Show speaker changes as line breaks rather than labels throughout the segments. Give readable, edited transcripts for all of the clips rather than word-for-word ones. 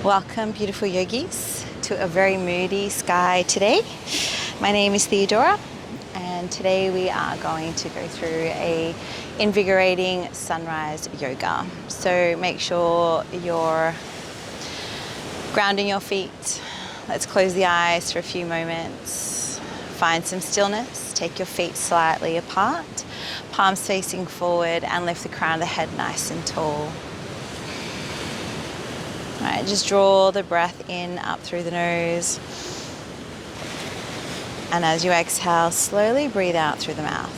Welcome, beautiful yogis, to a very moody sky today. My name is Theodora, and today we are going to go through a invigorating sunrise yoga. So make sure you're grounding your feet. Let's close the eyes for a few moments. Find some stillness. Take your feet slightly apart, palms facing forward, and lift the crown of the head nice and tall. All right, just draw the breath in up through the nose. And as you exhale, slowly breathe out through the mouth.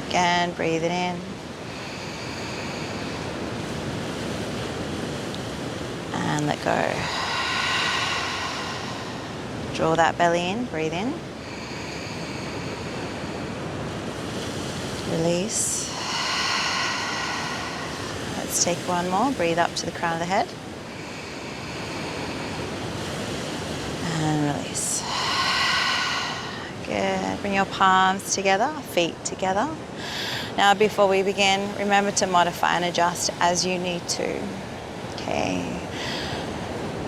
Again, breathe it in. And let go. Draw that belly in, breathe in. Release. Let's take one more. Breathe up to the crown of the head. And release. Good. Bring your palms together, feet together. Now, before we begin, remember to modify and adjust as you need to. Okay.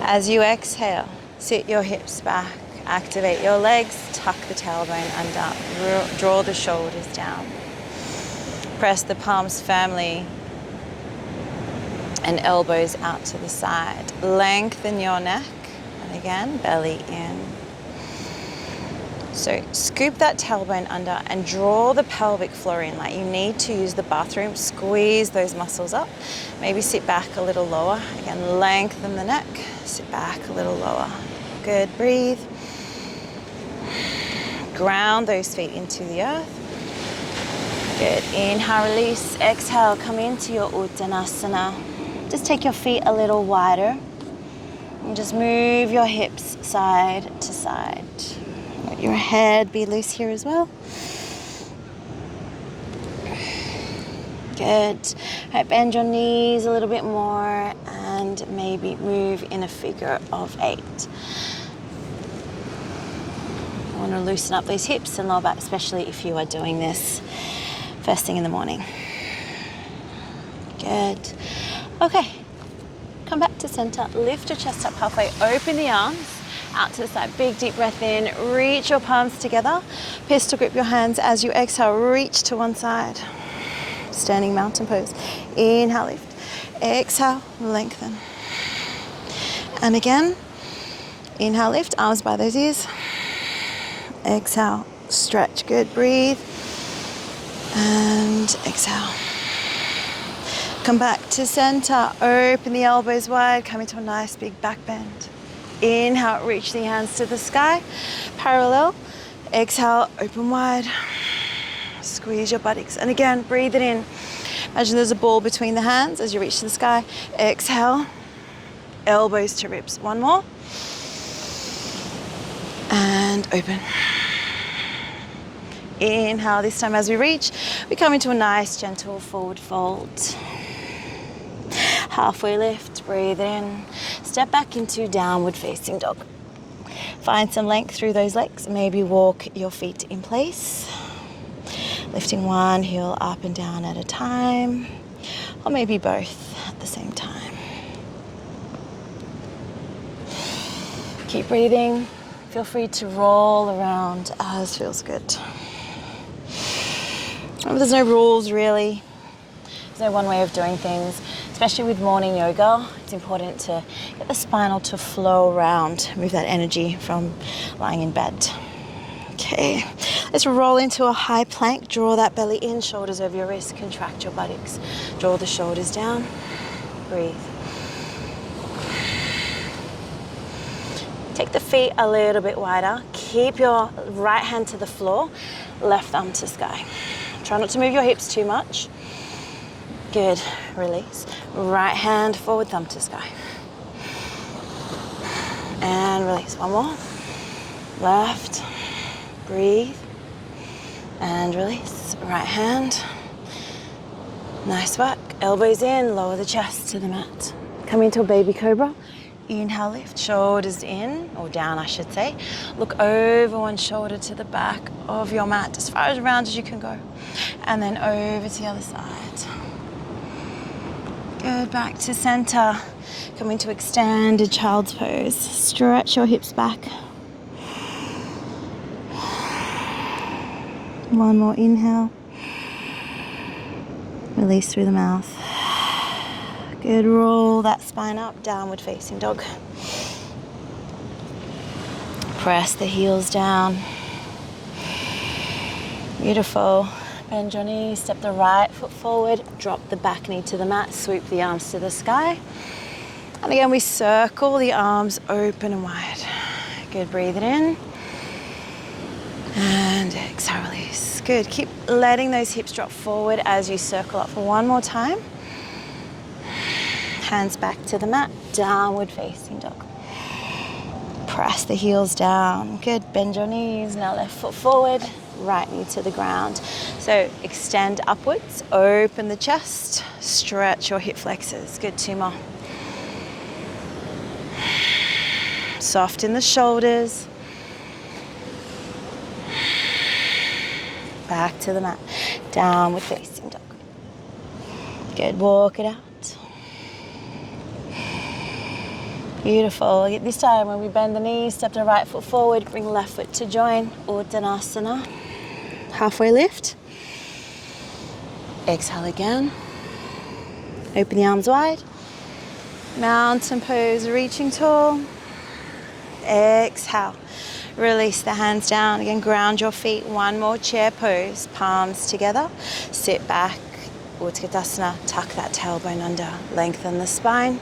As you exhale, sit your hips back, activate your legs, tuck the tailbone under, draw the shoulders down. Press the palms firmly and elbows out to the side. Lengthen your neck, and again, belly in. So scoop that tailbone under and draw the pelvic floor in like you need to use the bathroom. Squeeze those muscles up. Maybe sit back a little lower. Again, lengthen the neck, sit back a little lower. Good, breathe. Ground those feet into the earth. Good, inhale, release. Exhale, come into your Uttanasana. Just take your feet a little wider and just move your hips side to side. Let your head be loose here as well. Good. Right, bend your knees a little bit more and maybe move in a figure of 8. I want to loosen up those hips and lower back, especially if you are doing this first thing in the morning. Good. Okay, come back to center, lift your chest up halfway, open the arms out to the side, big deep breath in, reach your palms together, pistol grip your hands as you exhale, reach to one side, standing mountain pose, inhale, lift, exhale, lengthen, and again, inhale, lift, arms by those ears, exhale, stretch, good, breathe, and exhale. Come back to center, open the elbows wide, come into a nice big back bend. Inhale, reach the hands to the sky, parallel. Exhale, open wide. Squeeze your buttocks. And again, breathe it in. Imagine there's a ball between the hands as you reach to the sky. Exhale, elbows to ribs. One more. And open. Inhale, this time as we reach, we come into a nice gentle forward fold. Halfway lift, breathe in. Step back into downward facing dog. Find some length through those legs. Maybe walk your feet in place. Lifting one heel up and down at a time, or maybe both at the same time. Keep breathing. Feel free to roll around as feels good. There's no rules really. There's no one way of doing things. Especially with morning yoga, it's important to get the spinal to flow around, move that energy from lying in bed. Okay, let's roll into a high plank. Draw that belly in, shoulders over your wrists, contract your buttocks. Draw the shoulders down, breathe. Take the feet a little bit wider. Keep your right hand to the floor, left thumb to sky. Try not to move your hips too much. Good, release. Right hand forward, thumb to sky. And release, one more. Left, breathe. And release, right hand. Nice work, elbows in, lower the chest to the mat. Come into a baby cobra. Inhale, lift, shoulders in, or down I should say. Look over one shoulder to the back of your mat, as far as around as you can go. And then over to the other side. Good, back to center. Come into extended child's pose. Stretch your hips back. One more inhale. Release through the mouth. Good, roll that spine up, downward facing dog. Press the heels down. Beautiful. Bend your knees, step the right foot forward, drop the back knee to the mat, swoop the arms to the sky. And again, we circle the arms open and wide. Good, breathe it in. And exhale, release. Good, keep letting those hips drop forward as you circle up for one more time. Hands back to the mat, downward facing dog. Press the heels down. Good, bend your knees, now left foot forward, right knee to the ground. So extend upwards, open the chest, stretch your hip flexors. Good, 2 more. Soften the shoulders. Back to the mat, downward facing dog. Good, walk it out. Beautiful. This time when we bend the knees, step the right foot forward, bring left foot to join, Uttanasana. Halfway lift. Exhale again. Open the arms wide. Mountain pose, reaching tall. Exhale. Release the hands down. Again, ground your feet. One more chair pose. Palms together. Sit back. Utkatasana. Tuck that tailbone under. Lengthen the spine.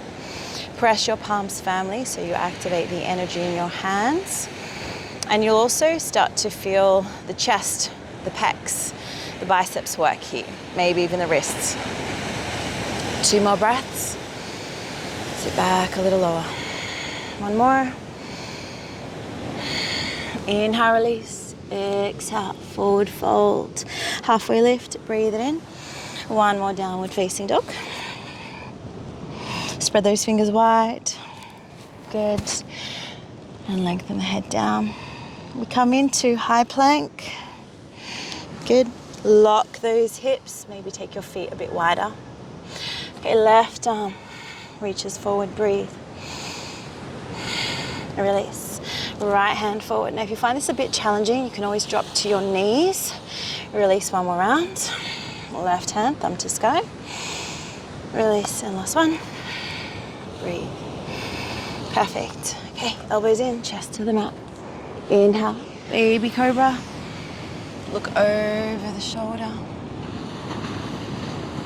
Press your palms firmly so you activate the energy in your hands. And you'll also start to feel the chest, the pecs, the biceps work here. Maybe even the wrists. 2 more breaths. Sit back a little lower. One more. Inhale, release. Exhale, forward fold. Halfway lift, breathe it in. One more downward facing dog. Spread those fingers wide. Good. And lengthen the head down. We come into high plank. Good. Lock those hips. Maybe take your feet a bit wider. Okay, left arm reaches forward, breathe. Release. Right hand forward. Now if you find this a bit challenging, you can always drop to your knees. Release, one more round. Left hand, thumb to sky. Release, and last one. Breathe. Perfect. Okay, elbows in, chest to the mat. Inhale, baby cobra. Look over the shoulder.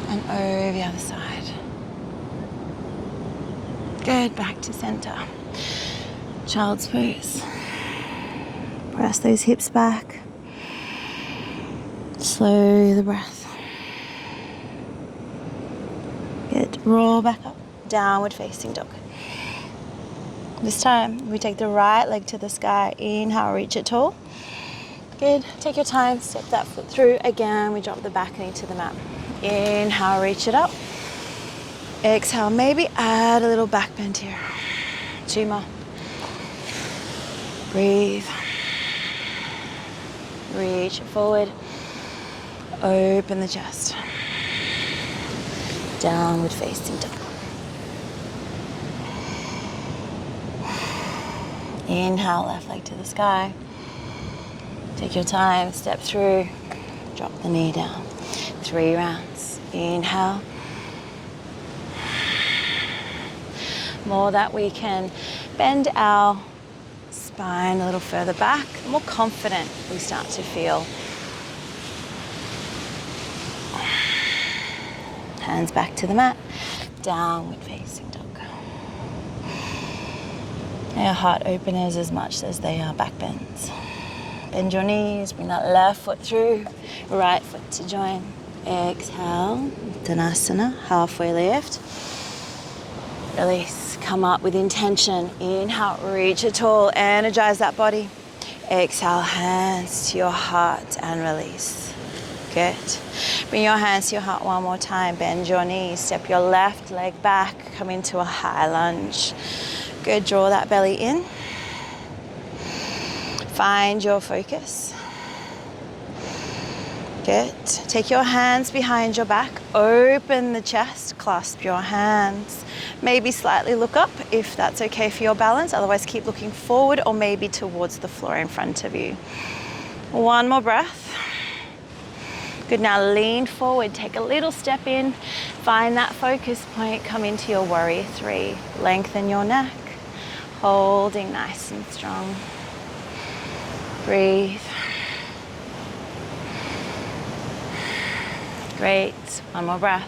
And over the other side. Good, back to center. Child's pose. Press those hips back. Slow the breath. Good, roll back up. Downward facing dog. This time, we take the right leg to the sky. Inhale, reach it tall. Good, take your time, step that foot through. Again, we drop the back knee to the mat. Inhale, reach it up. Exhale, maybe add a little back bend here. 2 more. Breathe. Reach it forward. Open the chest. Downward facing dog. Inhale, left leg to the sky. Take your time, step through. Drop the knee down. 3 rounds. Inhale. More that we can bend our spine a little further back, the more confident we start to feel. Hands back to the mat. Downward facing dog. They are heart openers as much as they are back bends. Bend your knees, bring that left foot through, right foot to join. Exhale, Uttanasana, halfway lift. Release, come up with intention. Inhale, reach it tall, energize that body. Exhale, hands to your heart and release. Good. Bring your hands to your heart one more time. Bend your knees, step your left leg back, come into a high lunge. Good, draw that belly in. Find your focus. Good. Take your hands behind your back, open the chest, clasp your hands. Maybe slightly look up if that's okay for your balance, otherwise keep looking forward or maybe towards the floor in front of you. One more breath. Good, now lean forward, take a little step in, find that focus point, come into your warrior three. Lengthen your neck, holding nice and strong. Breathe. Great, one more breath.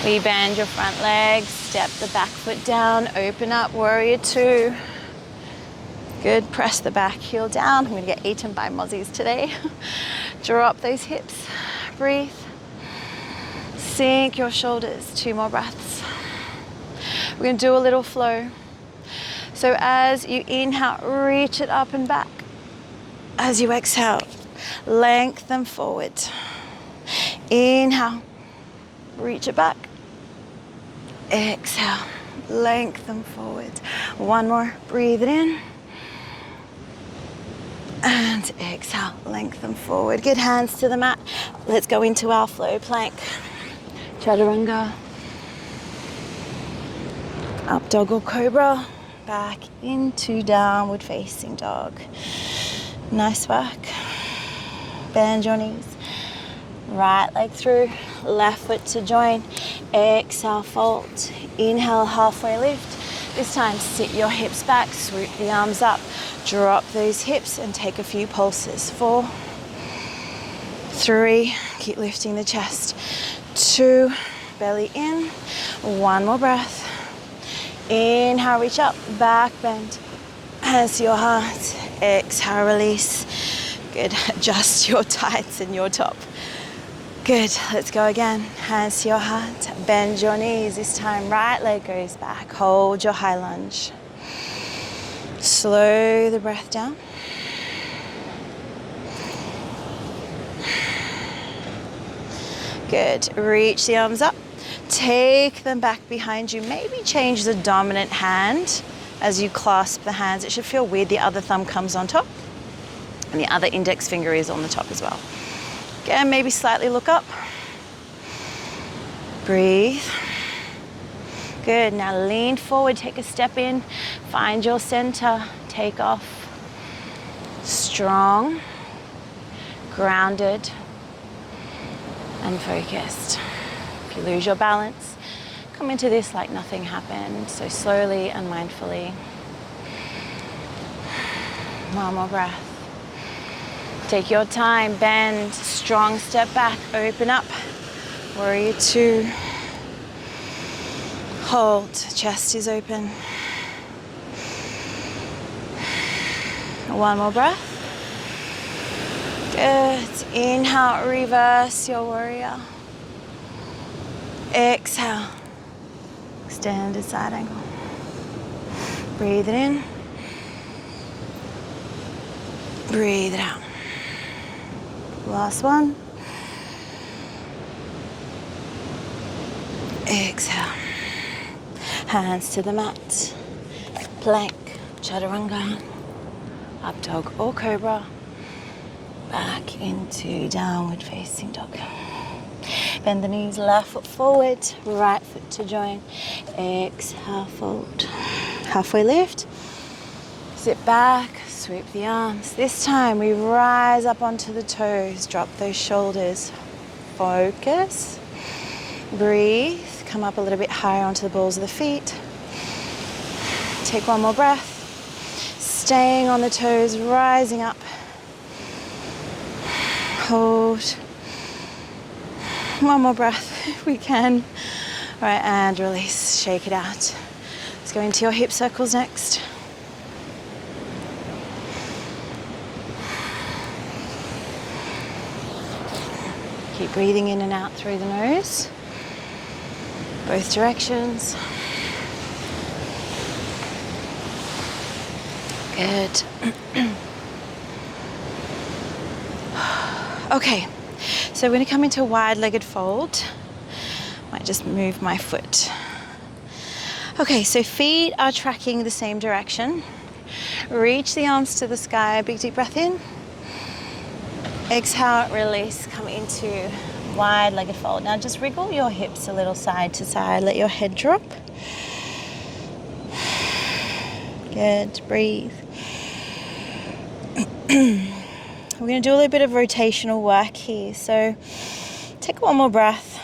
We bend your front leg, step the back foot down, open up, warrior two. Good, press the back heel down. I'm gonna get eaten by mozzies today. Drop those hips, breathe. Sink your shoulders, two more breaths. We're gonna do a little flow. So as you inhale, reach it up and back. As you exhale, lengthen forward. Inhale, reach it back. Exhale, lengthen forward. One more, breathe it in. And exhale, lengthen forward. Good, hands to the mat. Let's go into our flow plank. Chaturanga. Up dog or cobra. Back into downward facing dog. Nice work. Bend your knees. Right leg through, left foot to join. Exhale, fold. Inhale, halfway lift. This time, sit your hips back, swoop the arms up. Drop those hips and take a few pulses. 4, 3, keep lifting the chest. 2, belly in. One more breath. Inhale, reach up, back bend. Hands to your heart. Exhale, release. Good, adjust your tights and your top. Good, let's go again. Hands to your heart, bend your knees. This time, right leg goes back. Hold your high lunge. Slow the breath down. Good, reach the arms up. Take them back behind you. Maybe change the dominant hand as you clasp the hands. It should feel weird. The other thumb comes on top and the other index finger is on the top as well. Again, maybe slightly look up. Breathe. Good, now lean forward, take a step in, find your center, take off. Strong, grounded, and focused. If you lose your balance, come into this like nothing happened. So slowly and mindfully. One more breath. Take your time, bend, strong step back, open up. Warrior two. Hold, chest is open. One more breath. Good, inhale, reverse your warrior. Exhale, extended side angle. Breathe it in. Breathe it out. Last one. Exhale. Hands to the mat. Plank, chaturanga, up dog or cobra. Back into downward facing dog. Bend the knees, left foot forward, right foot to join. Exhale, fold. Halfway lift. Sit back, sweep the arms. This time we rise up onto the toes, drop those shoulders. Focus. Breathe. Come up a little bit higher onto the balls of the feet. Take one more breath. Staying on the toes, rising up. Hold. One more breath if we can. All right, and release. Shake it out. Let's go into your hip circles next. Keep breathing in and out through the nose. Both directions. Good. Okay, so we're going to come into a wide-legged fold. Might just move my foot. Okay, so feet are tracking the same direction. Reach the arms to the sky. Big deep breath in. Exhale, release, come into wide-legged fold. Now just wriggle your hips a little side to side. Let your head drop. Good, breathe. We're going to do a little bit of rotational work here. So take one more breath.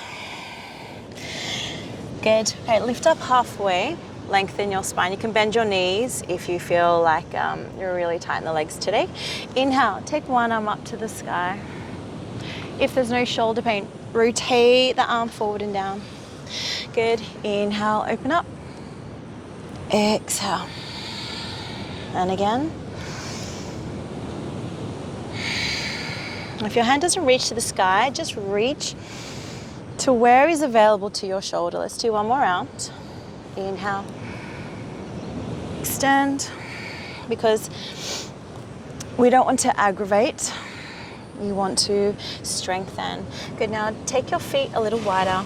Good. Okay, lift up halfway. Lengthen your spine. You can bend your knees if you feel like you're really tight in the legs today. Inhale, take one arm up to the sky. If there's no shoulder pain, rotate the arm forward and down. Good. Inhale, open up. Exhale. And again. If your hand doesn't reach to the sky, just reach to where is available to your shoulder. Let's do one more round. Inhale. Extend, because we don't want to aggravate. We want to strengthen. Good, now take your feet a little wider.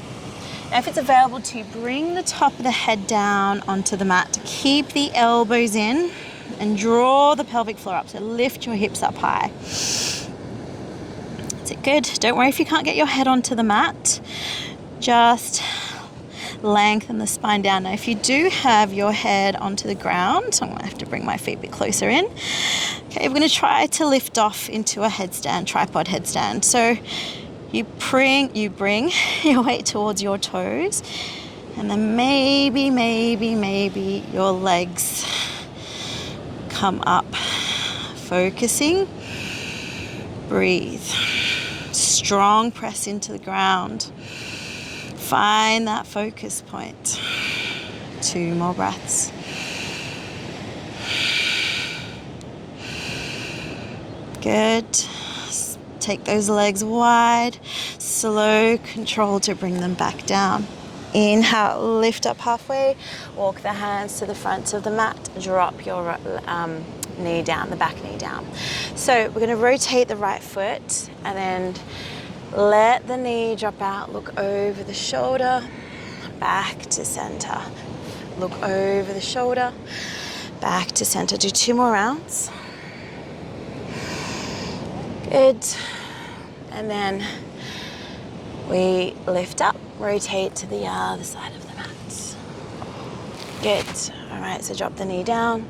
Now if it's available to you, bring the top of the head down onto the mat. Keep the elbows in and draw the pelvic floor up. So lift your hips up high. That's it, good. Don't worry if you can't get your head onto the mat. Just lengthen the spine down. Now if you do have your head onto the ground, so I'm gonna have to bring my feet a bit closer in. Okay, we're gonna try to lift off into a headstand, tripod headstand. So you bring your weight towards your toes, and then maybe your legs come up. Focusing, breathe. Strong press into the ground. Find that focus point. 2 more breaths. Good. Take those legs wide. Slow control to bring them back down. Inhale, lift up halfway. Walk the hands to the front of the mat. Drop your knee down, the back knee down. So we're going to rotate the right foot and then let the knee drop out, look over the shoulder, back to center. Look over the shoulder, back to center. Do 2 more rounds. Good. And then we lift up, rotate to the other side of the mat. Good. All right, so drop the knee down.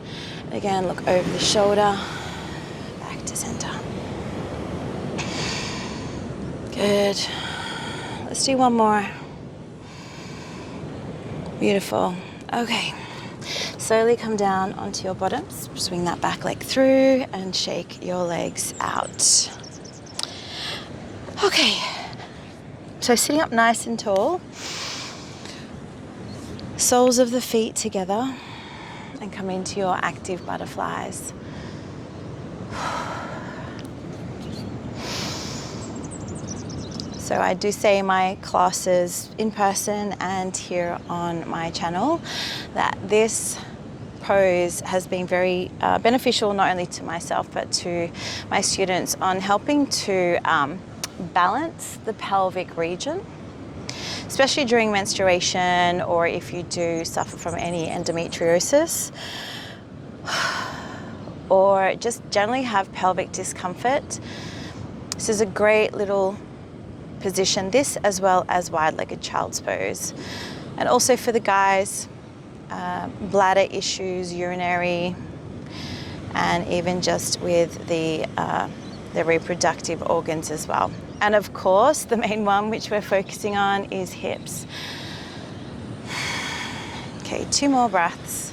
Again, look over the shoulder, back to center. Good. Let's do one more. Beautiful. Okay. Slowly come down onto your bottoms. Swing that back leg through and shake your legs out. Okay. So sitting up nice and tall. Soles of the feet together and come into your active butterflies. So I do say in my classes in person and here on my channel that this pose has been very beneficial not only to myself but to my students on helping to balance the pelvic region, especially during menstruation or if you do suffer from any endometriosis or just generally have pelvic discomfort. This is a great little position, this as well as wide-legged child's pose. And also for the guys, bladder issues, urinary, and even just with the reproductive organs as well. And of course, the main one which we're focusing on is hips. Okay, 2 more breaths.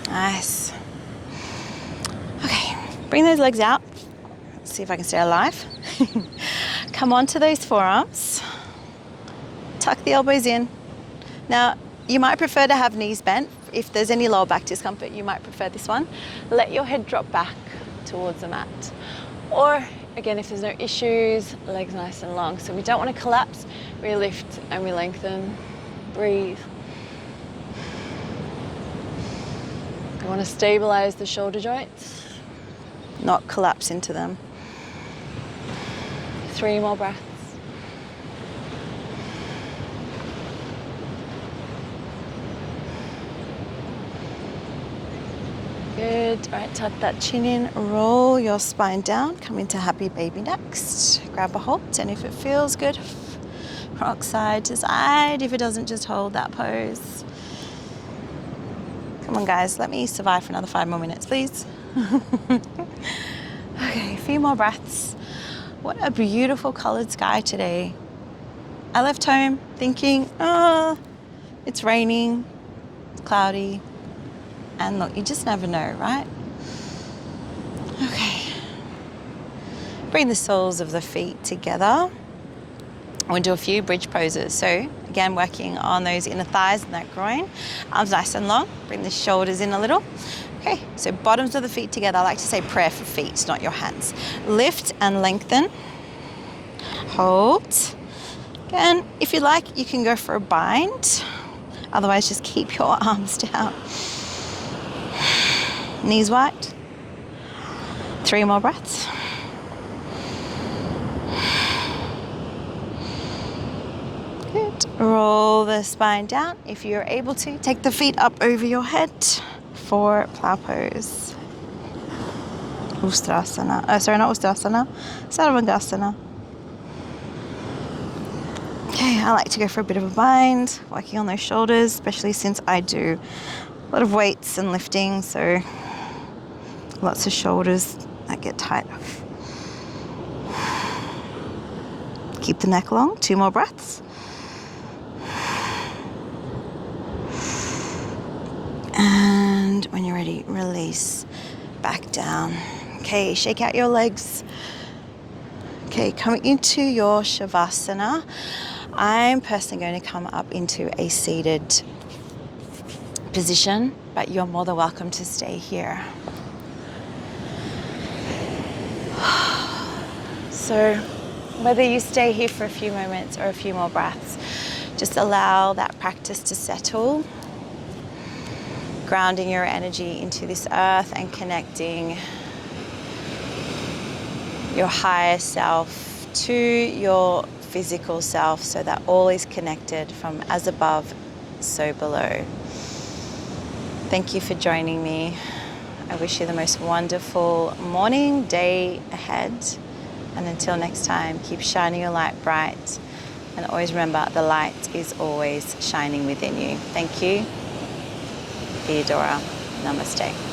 Nice. Okay, bring those legs out. Let's see if I can stay alive. Come onto those forearms. Tuck the elbows in. Now, you might prefer to have knees bent. If there's any lower back discomfort, you might prefer this one. Let your head drop back towards the mat. Or, again, if there's no issues, legs nice and long. So we don't want to collapse. We lift and we lengthen. Breathe. We want to stabilize the shoulder joints, not collapse into them. 3 more breaths. Good. Good. All right, tuck that chin in, roll your spine down, come into happy baby next. Grab a hold, and if it feels good, rock side to side. If it doesn't, just hold that pose. Come on, guys, let me survive for another 5 more minutes, please. Okay, a few more breaths. What a beautiful colored sky today. I left home thinking, oh, it's raining, it's cloudy. And look, you just never know, right? Okay. Bring the soles of the feet together. We'll do a few bridge poses. So again, working on those inner thighs and that groin. Arms nice and long. Bring the shoulders in a little. Okay, so bottoms of the feet together. I like to say prayer for feet, not your hands. Lift and lengthen. Hold. Again, if you like, you can go for a bind. Otherwise, just keep your arms down. Knees wide. 3 more breaths. Good. Roll the spine down. If you're able to, take the feet up over your head for plow pose. Ustrasana. Sorry, not Ustrasana. Sarvangasana. Okay, I like to go for a bit of a bind, working on those shoulders, especially since I do a lot of weights and lifting, so lots of shoulders that get tight. Keep the neck long. 2 more breaths. And when you're ready, release back down. Okay, shake out your legs. Okay, coming into your Shavasana. I'm personally going to come up into a seated position, but you're more than welcome to stay here. So whether you stay here for a few moments or a few more breaths, just allow that practice to settle, grounding your energy into this earth and connecting your higher self to your physical self, so that all is connected from as above, so below. Thank you for joining me. I wish you the most wonderful morning, day ahead. And until next time, keep shining your light bright. And always remember, the light is always shining within you. Thank you. Theodora. Namaste.